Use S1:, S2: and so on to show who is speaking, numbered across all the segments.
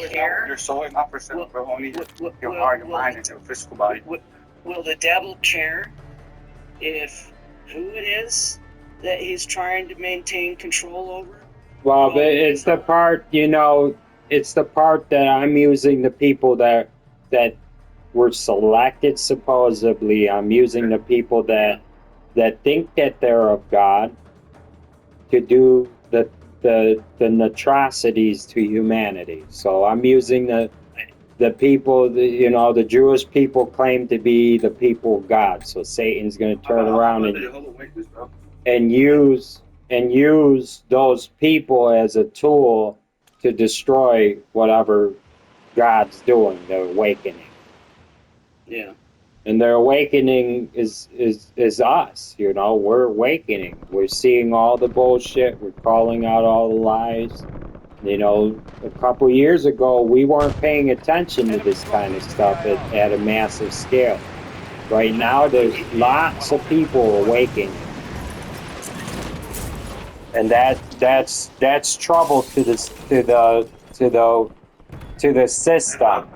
S1: care?
S2: Your soul is not for sale, bro. Only your
S1: Will,
S2: heart, your
S1: will,
S2: mind, and your physical body.
S1: will the devil care if who it is that he's trying to maintain control over?
S3: Well, it's the part, it's the part that I'm using the people that were selected supposedly. I'm using the people that think that they're of God to do the atrocities to humanity. So I'm using the people, the Jewish people claim to be the people of God. So Satan's going to turn around and use those people as a tool to destroy whatever God's doing, the awakening.
S1: Yeah.
S3: And their awakening is us, we're awakening. We're seeing all the bullshit, we're calling out all the lies. A couple years ago we weren't paying attention to this kind of stuff at a massive scale. Right now there's lots of people awakening. And that's trouble to the system.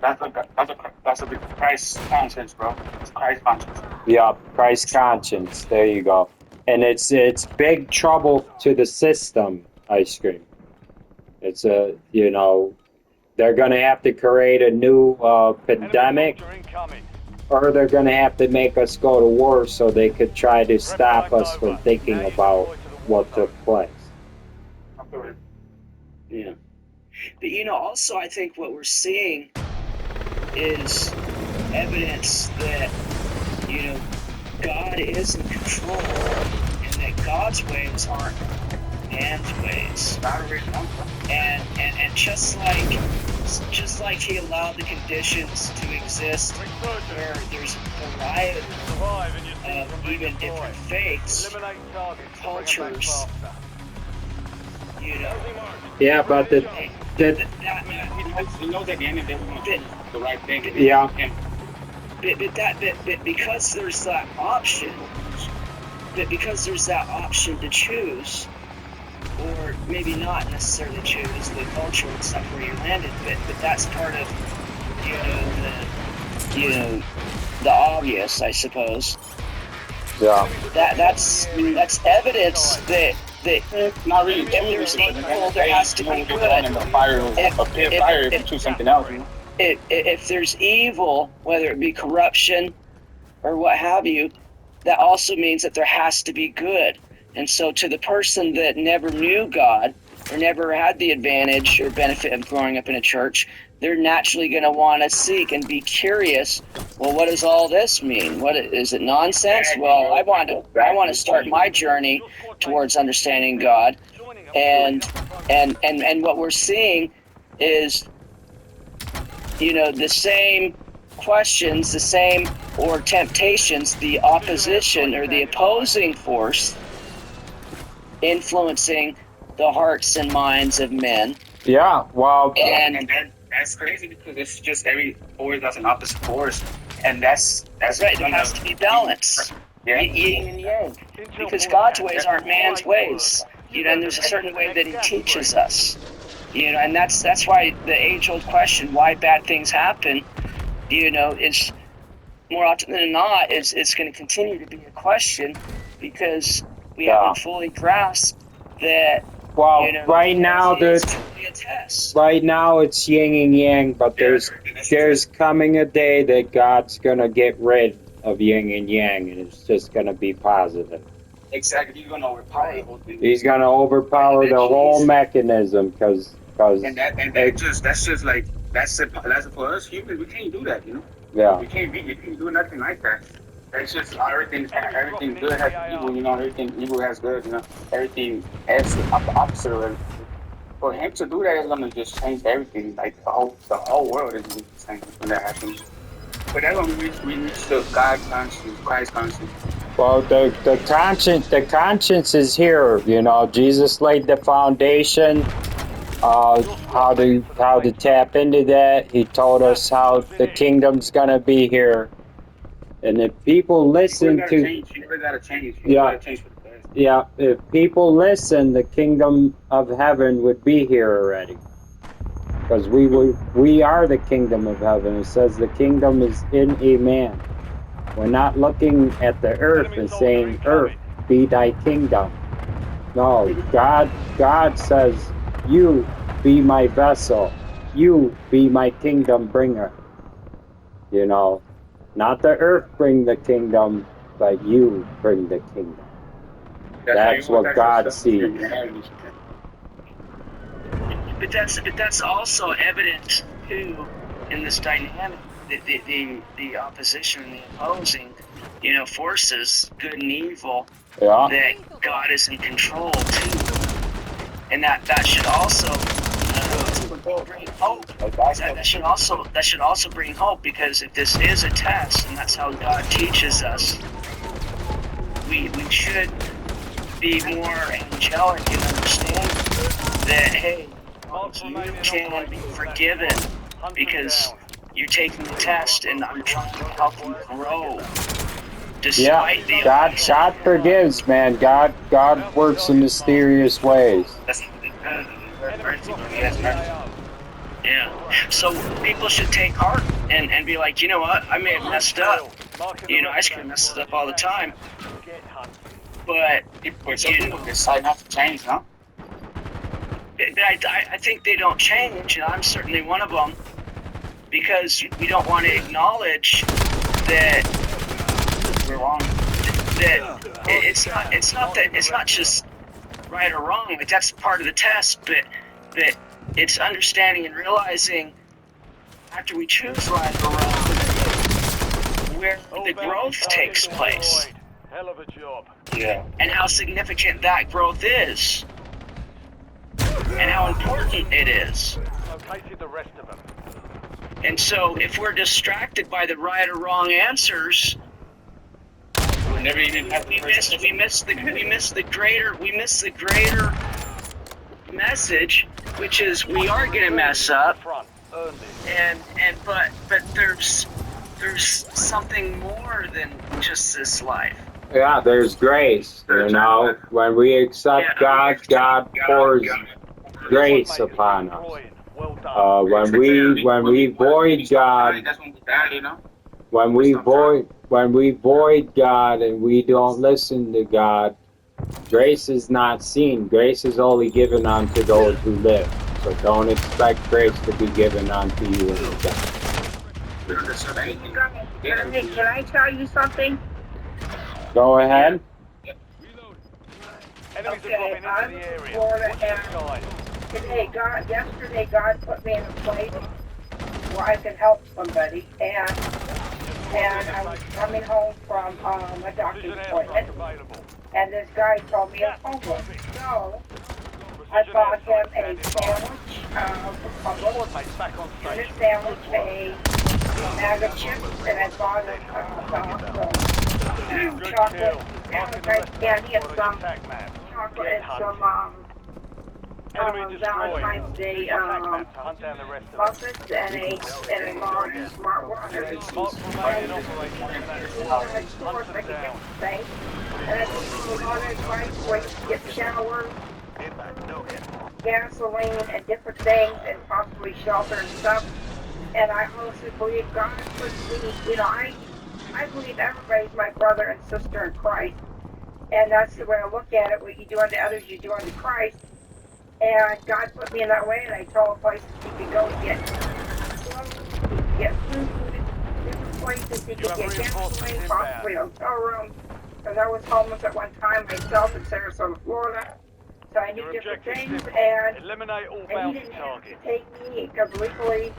S2: That's a big Christ conscience, bro. It's Christ conscience.
S3: Yeah, Christ conscience. There you go. And it's big trouble to the system. Ice cream. It's they're gonna have to create a new pandemic, or they're gonna have to make us go to war so they could try to stop us from thinking about what took place.
S1: Yeah. But also I think what we're seeing is evidence that, God is in control and that God's ways aren't man's ways. And just like he allowed the conditions to exist where there's a variety of even different faiths, cultures,
S3: Yeah, but
S2: he knows at the end of the day we're going to do the right thing.
S3: Yeah.
S1: But because there's that option, to choose, or maybe not necessarily choose the culture and stuff where you landed, but that's part of the obvious, I suppose.
S3: Yeah.
S1: That's evidence that
S2: Not really.
S1: if there's evil, there has to be good.
S2: If you choose something else,
S1: If there's evil, whether it be corruption or what have you, that also means that there has to be good. And so to the person that never knew God or never had the advantage or benefit of growing up in a church, they're naturally going to want to seek and be curious. Well, what does all this mean? What is it, nonsense? Well, I want to start my journey towards understanding God, and what we're seeing is, the same questions, the same or temptations, the opposition or the opposing force influencing the hearts and minds of men.
S3: Yeah, well,
S1: and
S2: that's crazy because it's just every force has an opposite force, and that's
S1: right. There has to be balance, yin and yang, because God's ways aren't man's ways. And there's a certain way that He teaches us. And that's why the age-old question, why bad things happen, is more often than not, it's going to continue to be a question because we haven't fully grasped that.
S3: Well, right now right now it's yin and yang, but there's coming a day that God's gonna get rid of yin and yang, and it's just gonna be positive.
S2: Exactly, he's gonna overpower the whole thing.
S3: He's gonna overpower the whole mechanism because
S2: that's for us humans. We can't do that,
S3: Yeah.
S2: We can't do nothing like that. It's just everything good has evil, everything evil has good, everything has the opposite of it. For him to do that is gonna just change everything, like the whole world is gonna change when that happens. But that's when we reach the God conscience, Christ conscience.
S3: Well, the conscience is here, Jesus laid the foundation, how to tap into that. He told us how the kingdom's gonna be here. And if people listen
S2: gotta change for the best.
S3: Yeah, if people listen, the kingdom of heaven would be here already. because we are the kingdom of heaven. It says the kingdom is in a man. We're not looking at the earth and saying, "Earth, be thy kingdom." No, God says, "You be my vessel. You be my kingdom bringer." You know, not the earth bring the kingdom, but you bring the kingdom. That's what God sees.
S1: But that's also evident too in this dynamic, the opposition and the opposing, forces, good and evil,
S3: Yeah.
S1: that God is in control too, and that should also bring hope. That should also bring hope, because if this is a test, and that's how God teaches us, we should be more angelic and understand that, hey, you can be forgiven because you're taking the test, and I'm trying to help you grow. Despite the
S3: God forgives, man. God works in mysterious ways.
S1: Yeah. So people should take heart and be like, you know what? I may have messed up. I just kind of mess up all the time. But
S2: some people decide not to change, no?
S1: I think they don't change, and I'm certainly one of them, because we don't want to acknowledge that
S2: We're wrong.
S1: that it's not just right or wrong. Like, that's part of the test, but that it's understanding and realizing after we choose right or wrong where the growth takes place.
S4: Hell of a job.
S2: Yeah.
S1: And how significant that growth is, and how important it is.
S4: Located the rest of them.
S1: And so if we're distracted by the right or wrong answers,
S2: We never even have
S1: we miss the greater message, which is we are going to mess up,
S4: Front. Earned it.
S1: but there's something more than just this life.
S3: Yeah, there's grace. When we accept God, God pours grace upon us.
S4: Well done.
S3: When we void God,
S2: That's when we die, you know?
S3: when we void God and we don't listen to God, grace is not seen. Grace is only given unto those who live. So don't expect grace to be given unto you in the death.
S2: We don't deserve anything.
S5: Hey, can I tell you something?
S3: Go ahead.
S4: Enemies
S5: Okay,
S4: are dropping
S5: I'm
S4: into the
S5: in
S4: area.
S5: Florida,
S4: Watch the
S5: and
S4: skies.
S5: yesterday God put me in a place where I could help somebody, and I was coming home from a doctor's
S4: Precision
S5: appointment,
S4: airstrike available.
S5: and this guy told me I was homeless. So I
S4: Precision
S5: bought him
S4: airstrike
S5: a
S4: standing
S5: sandwich from
S4: by.
S5: Publix,
S4: Squad mates back on
S5: and a
S4: station.
S5: sandwich,
S4: Good
S5: a bag of chips, and I bought him some
S4: Good
S5: chocolate
S4: kill.
S5: sandwich,
S4: Marking the rest of
S5: candy, and
S4: the
S5: some
S4: attack map.
S5: chocolate,
S4: Get
S5: and
S4: hunting.
S5: some
S4: Enemy destroyed.
S5: Valentine's Day
S4: Use your attack map to hunt down the rest of them.
S5: muffins and a large smartwatch.
S4: Mark remaining operations in that squad. Hunt them down.
S5: Thing. And I put a lot of advice where you can get showers, gasoline, and different things, and possibly shelter and stuff. And I honestly believe God puts me, I believe everybody's my brother and sister in Christ. And that's the way I look at it. What you do unto others, you do unto Christ. And God put me in that way, and I told places he could go get clothes, he could get food, different places he could get gasoline, possibly a hotel room. Because I was homeless at one time myself in Sarasota, Florida. So I knew
S4: Your
S5: different
S4: objective
S5: things,
S4: simple.
S5: and
S4: Eliminate all
S5: he
S4: bounty
S5: didn't have
S4: targets.
S5: to take me, because legally,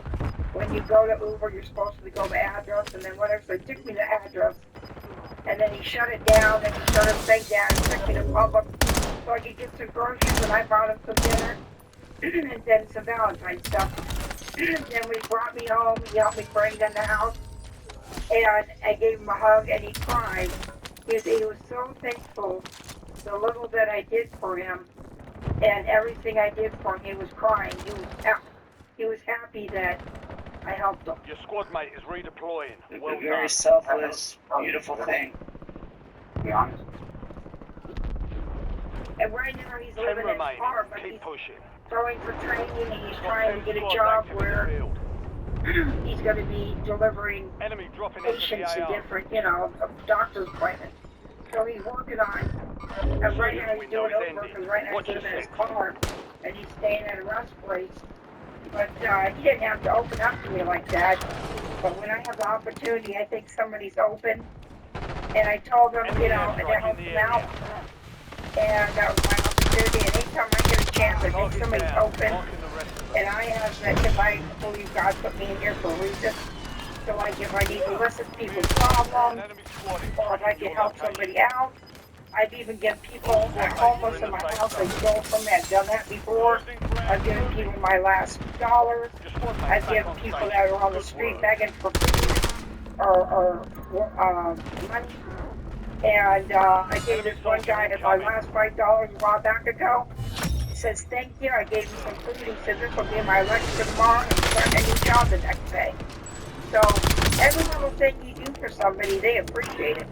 S5: when you go to Uber, you're supposed to go the address, and then whatever, so he took me the address, and then he shut it down, and he shut everything down, he took me to Publix, so I could get some groceries, and I bought him some dinner, and then some Valentine's stuff. Then we brought me home, he helped me bring in the house, and I gave him a hug, and he cried. He was so thankful, the little that I did for him, and everything I did for him, he was crying. He was happy that I helped him.
S4: Your squad mate is redeploying.
S1: It's
S4: Well
S1: a very
S4: done.
S1: selfless, beautiful thing.
S2: To be honest.
S5: And right now he's
S4: 10
S5: living in his
S4: remaining.
S5: car, but
S4: Keep pushing.
S5: going for training, and he's trying to get a job where he's going to be delivering
S4: Enemy dropping into the
S5: patients to
S4: AR.
S5: different, doctor's appointments. So he's working on, and right now he's doing over because right now he's living in his car, and he's staying at a rest place. But he didn't have to open up to me like that. But when I have the opportunity, I think somebody's open, and I told them, and to help them out. And that was my opportunity. And anytime I get a chance, I think somebody's open, and I have that, because I believe God put me in here for a reason. So like if I need to listen to people's problems, or if I can help somebody out, I've even given people that are homeless in my house and stole from me. I've done that before. I've given people my last $. I've given people that are on the street begging for food or money. And I gave this one guy my last $5 a while back ago. He says, thank you. I gave him some food. He said, this will be my lunch tomorrow, and I'm starting a new job the next day. So every little thing you do for somebody, they appreciate it.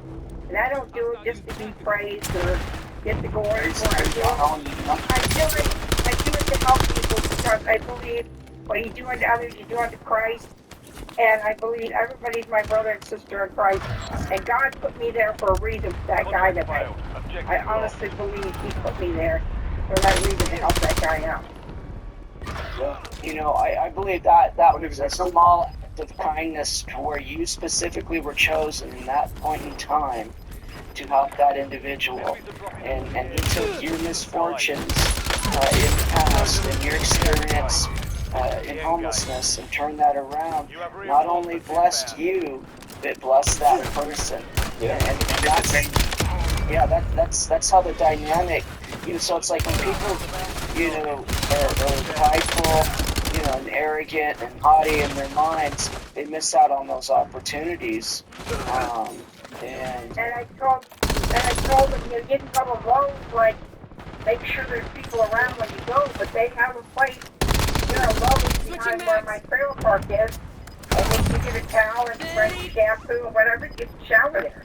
S5: And I don't do it just to be praised or get the glory for it. I do it to help people because I believe what you do unto others, you do unto Christ. And I believe everybody's my brother and sister in Christ. And God put me there for a reason for that guy that I honestly believe he put me there for that reason to help that guy out.
S1: I believe that was a small act of kindness to where you specifically were chosen in that point in time to help that individual. And he took your misfortunes in the past and your experience in homelessness and turned that around. Not only blessed you, but blessed that person. And that's how the dynamic, so it's like when people, are prideful, and arrogant and haughty in their minds, they miss out on those opportunities. And
S5: I told them, you didn't come alone, like, make sure there's people around when you go, but they have a place, Lowe's behind where my trailer park is, and when you get a towel and fresh shampoo or whatever, you can shower there.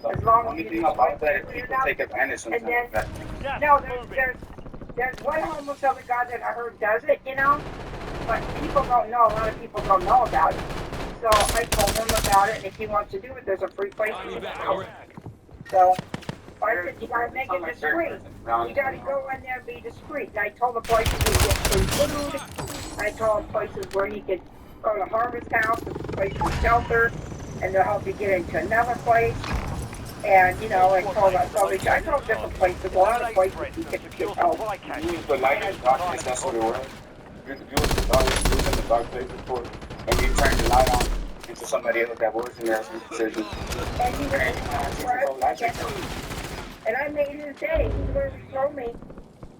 S5: As long as you
S2: about that, people take advantage sometimes.
S5: And then, no, there's one homeless other guy that I heard does it, but people don't know, a lot of people don't know about it. So I told him about it, and if he wants to do it, there's a free place in his house. So I said, you gotta make it discreet. You gotta go in there and be discreet. And I told the places you get free food. I told him places where he could go to Harvest House, a place for shelter, and they'll help you get into another place. And, I told different places, a lot of places you can get help.
S2: You use the light and darkness, that's what it was. You use the dark places for it. And you turn the light on into somebody else that works in there.
S5: And he and I made his day. He literally told me,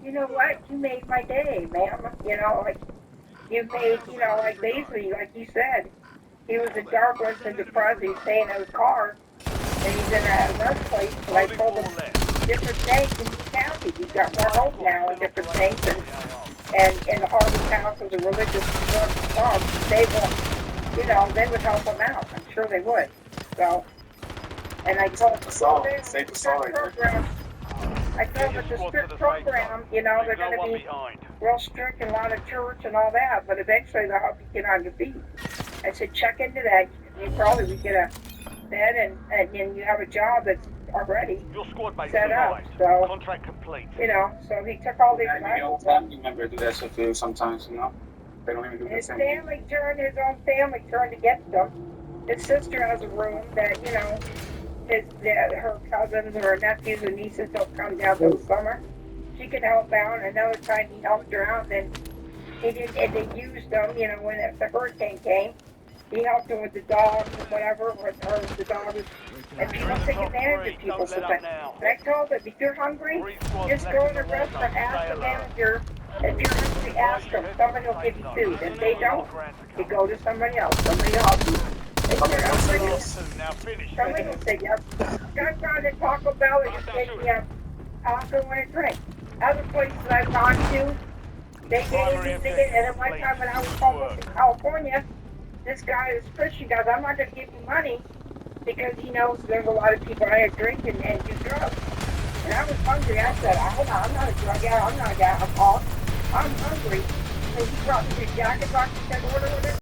S5: you know what? You made my day, ma'am. You made, basically, like you said, he was a darkness and depressed. He's staying in his car, and he's in a rest place. But I told him different things, and he's happy. He's got more hope now and different things. And in the Harvest House was a religious club. They won't, they would help him out. I'm sure they would. So, and I told them, program. I told them the strict program, they're going to be real strict and a lot of church and all that, but eventually they'll help you get on your feet. I said, check into that. You probably would get a bed and you have a job that's already set up. So,
S4: contract complete.
S5: So he took all these
S2: advice. Family members do that stuff too sometimes, They don't even do
S5: his own family turned to get them. His sister has a room that, her cousins or her nephews and nieces don't come down till the summer. She could help out. Another time he helped her out, and they used them, when the hurricane came. He helped them with the dogs and whatever, or the dogs. And people take advantage of people sometimes. But I told them, if you're hungry, just go to the restaurant, ask the manager. If you're hungry, ask them. Somebody will give you food. If they don't, you go to somebody else. Somebody will help you. Somebody will say, yes. Got gone to Taco Bell and just take me a taco and a drink. Other places I've gone to, they gave me tickets. And at one time when I was homeless in California, this guy, this Christian guy, I'm not going to give you money because he knows there's a lot of people out here drinking and do drugs. And I was hungry. I said, I'm not a drug addict. I'm not a guy. I'm off. I'm hungry. So he brought me his jacket box and said, order with it.